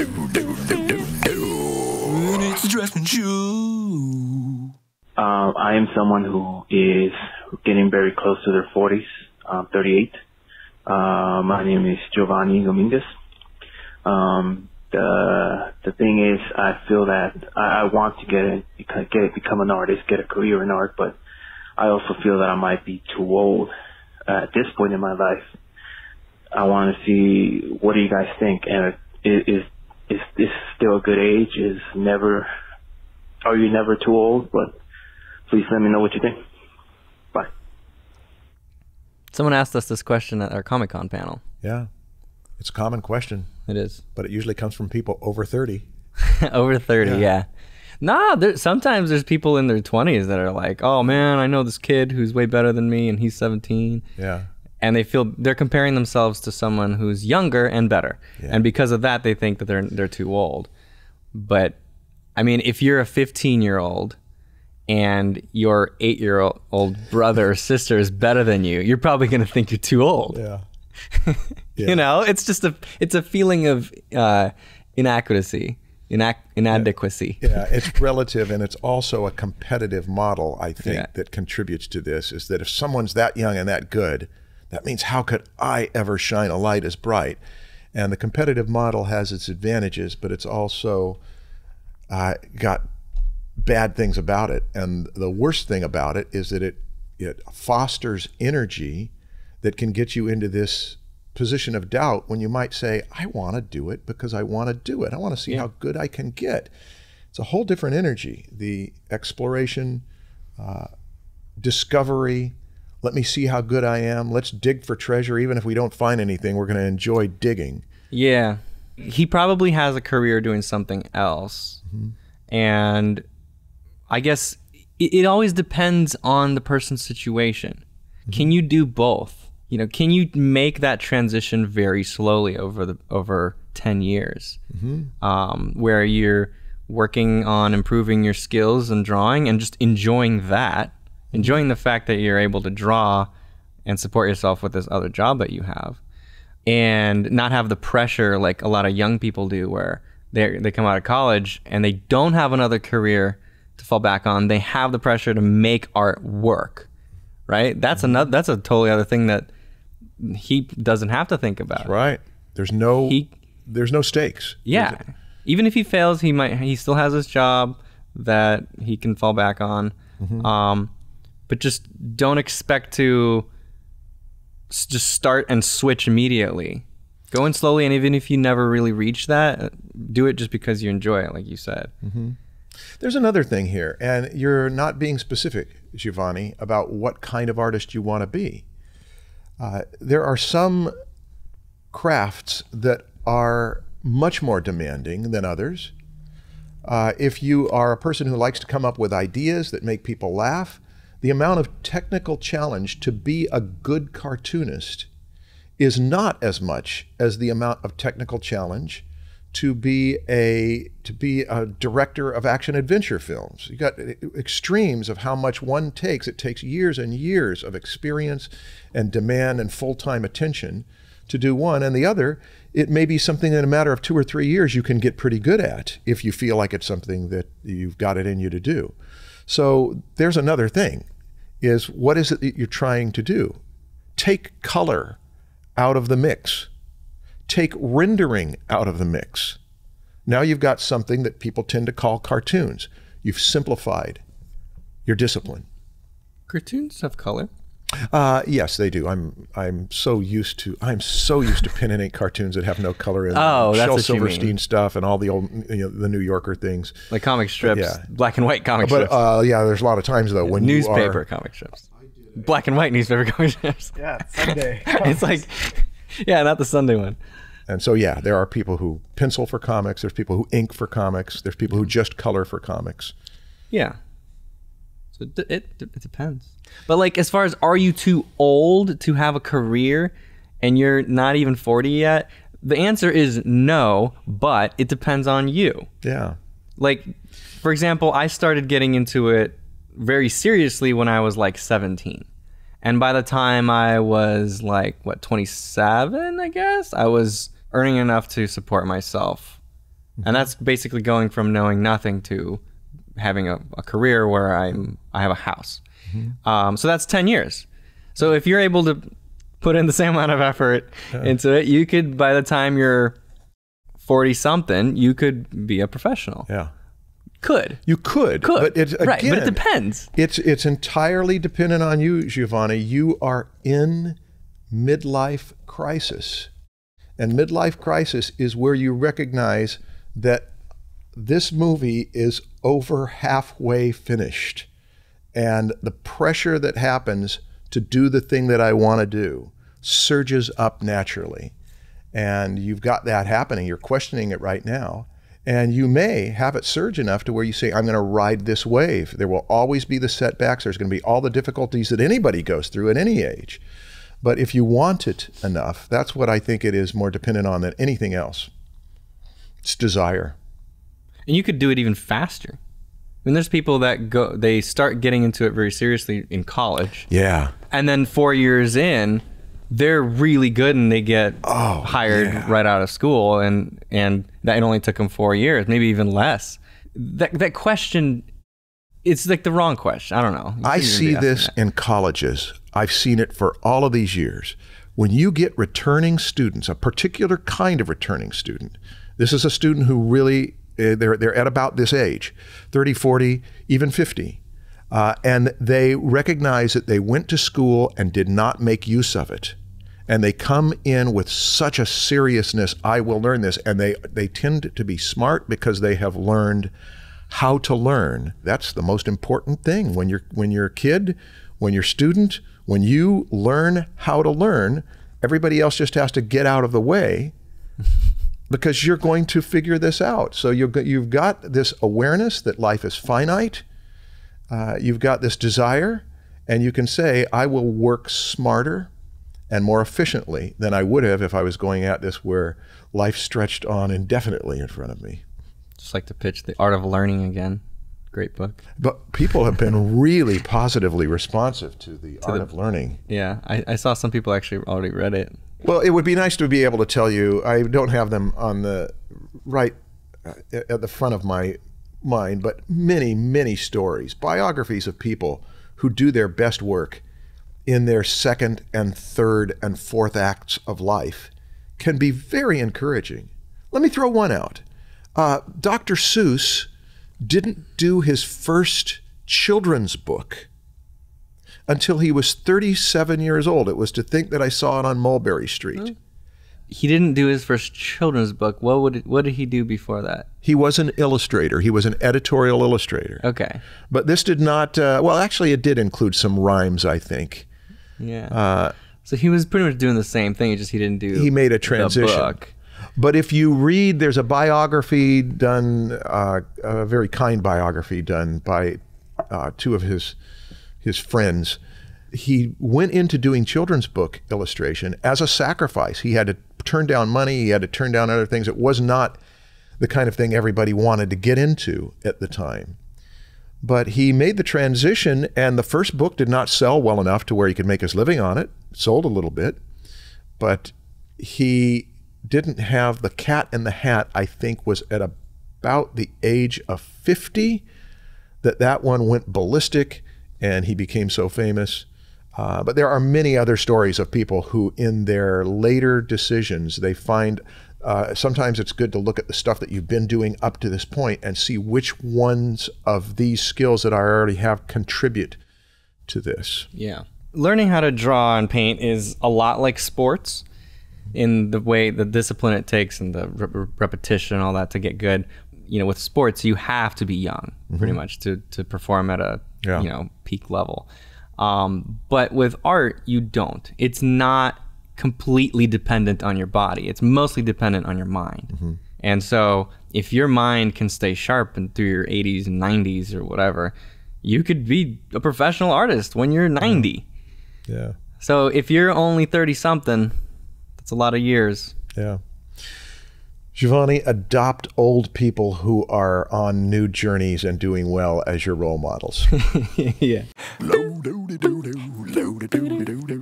It's the Dressman Show. I am someone who is getting very close to their 40s. I'm 38. My name is Giovanni Dominguez. The thing is, I feel that I want to become an artist, get a career in art, but I also feel that I might be too old at this point in my life. I want to see, what do you guys think? And is this still a good age? Are you never too old? But please let me know what you think. Bye. Someone asked us this question at our Comic-Con panel. Yeah. It's a common question. It is. But it usually comes from people over 30. Over 30, yeah. Nah, sometimes there's people in their 20s that are like, oh man, I know this kid who's way better than me and he's 17. Yeah. And they feel they're comparing themselves to someone who's younger and better. Yeah. And because of that, they think that they're too old. But I mean, if you're a 15-year-old and your 8-year-old brother or sister is better than you, you're probably going to think you're too old. Yeah. You know, it's just it's a feeling of inadequacy. Yeah, it's relative, and it's also a competitive model, I think, that contributes to this, is that if someone's that young and that good, that means how could I ever shine a light as bright? And the competitive model has its advantages, but it's also got bad things about it. And the worst thing about it is that it fosters energy that can get you into this position of doubt when you might say, I want to do it because I want to do it. I want to see how good I can get. It's a whole different energy. The exploration, discovery, let me see how good I am. Let's dig for treasure. Even if we don't find anything, we're going to enjoy digging. Yeah. He probably has a career doing something else. Mm-hmm. And I guess it always depends on the person's situation. Mm-hmm. Can you do both? You know, can you make that transition very slowly over 10 years, where you're working on improving your skills and drawing and just enjoying that, enjoying the fact that you're able to draw and support yourself with this other job that you have, and not have the pressure like a lot of young people do, where they come out of college and they don't have another career to fall back on. They have the pressure to make art work, right? That's a totally other thing that he doesn't have to think about. That's right. There's no stakes. Yeah. Even if he fails, he still has his job that he can fall back on. Mm-hmm. But just don't expect to just start and switch immediately. Go in slowly, and even if you never really reach that, do it just because you enjoy it, like you said. Mm-hmm. There's another thing here, and you're not being specific, Giovanni, about what kind of artist you want to be. There are some crafts that are much more demanding than others. If you are a person who likes to come up with ideas that make people laugh, the amount of technical challenge to be a good cartoonist is not as much as the amount of technical challenge to be a director of action adventure films. You got extremes of how much one takes. It takes years and years of experience and demand and full-time attention to do one, and the other, it may be something in a matter of 2 or 3 years you can get pretty good at if you feel like it's something that you've got it in you to do. So there's another thing, is what is it that you're trying to do? Take color out of the mix. Take rendering out of the mix. Now you've got something that people tend to call cartoons. You've simplified your discipline. Cartoons have color. Yes, they do. I'm so used to pen and ink cartoons that have no color in them. Oh, that's Shel what Silverstein you mean. Stuff and all the old, the New Yorker things. Like comic strips, black and white comic strips. But yeah, there's a lot of times though when newspaper comic strips, black and white newspaper comic strips. Yeah, Sunday. It's like, yeah, not the Sunday one. And so yeah, there are people who pencil for comics. There's people who ink for comics. There's people who just color for comics. Yeah. So it depends. But like, as far as, are you too old to have a career and you're not even 40 yet? The answer is no, but it depends on you. Yeah. Like, for example, I started getting into it very seriously when I was like 17. And by the time I was like, what, 27, I guess? I was earning enough to support myself And that's basically going from knowing nothing to having a career where I have a house. So that's 10 years. So if you're able to put in the same amount of effort into it, you could, by the time you're 40 something, you could be a professional. Yeah. You could. But it's, again, right, but it depends. It's entirely dependent on you, Giovanni. You are in midlife crisis. And midlife crisis is where you recognize that this movie is over halfway finished. And the pressure that happens to do the thing that I want to do surges up naturally. And you've got that happening. You're questioning it right now. And you may have it surge enough to where you say, I'm going to ride this wave. There will always be the setbacks. There's going to be all the difficulties that anybody goes through at any age. But if you want it enough, that's what I think it is more dependent on than anything else. It's desire. And you could do it even faster. I mean, there's people that they start getting into it very seriously in college. Yeah. And then 4 years in, they're really good and they get hired right out of school. And that only took them 4 years, maybe even less. That question, it's like the wrong question. I don't know. I see this in colleges. I've seen it for all of these years. When you get returning students, a particular kind of returning student, this is a student who really, they're at about this age, 30, 40, even 50. And they recognize that they went to school and did not make use of it. And they come in with such a seriousness, I will learn this. And they tend to be smart because they have learned how to learn. That's the most important thing. When you're a kid, when you're a student, when you learn how to learn, everybody else just has to get out of the way because you're going to figure this out. So you've got this awareness that life is finite. You've got this desire, and you can say, I will work smarter and more efficiently than I would have if I was going at this where life stretched on indefinitely in front of me. Just like to pitch The Art of Learning again. Great book. But people have been really positively responsive to The Art of Learning. Yeah, I saw some people actually already read it. Well, it would be nice to be able to tell you, I don't have them on the right at the front of my mind, but many, many stories, biographies of people who do their best work in their second and third and fourth acts of life can be very encouraging. Let me throw one out. Dr. Seuss didn't do his first children's book until he was 37 years old. It was To Think That I Saw It on Mulberry Street. He didn't do his first children's book. What did he do before that? He was an illustrator. He was an editorial illustrator. Okay. But this did not, well, actually it did include some rhymes, I think. Yeah. So he was pretty much doing the same thing, just he didn't do He made a transition. The book. But if you read, there's a biography done, a very kind biography done by two of his friends. He went into doing children's book illustration as a sacrifice. He had to turn down money. He had to turn down other things. It was not the kind of thing everybody wanted to get into at the time. But he made the transition, and the first book did not sell well enough to where he could make his living on it. It sold a little bit, but he didn't have The Cat in the Hat, I think, was at about the age of 50 that one went ballistic, and he became so famous. But there are many other stories of people who, in their later decisions, they find sometimes it's good to look at the stuff that you've been doing up to this point and see which ones of these skills that I already have contribute to this. Yeah. Learning how to draw and paint is a lot like sports in the way, the discipline it takes and the repetition and all that to get good. You know, with sports, you have to be young pretty much to perform at a peak level. But with art, you don't. It's not completely dependent on your body. It's mostly dependent on your mind. And so if your mind can stay sharp and through your 80s and 90s or whatever, you could be a professional artist when you're 90. Yeah. So if you're only 30 something, that's a lot of years. Yeah. Giovanni, adopt old people who are on new journeys and doing well as your role models. Yeah. Low-doo-doo-doo-doo, low-doo-doo-doo-doo.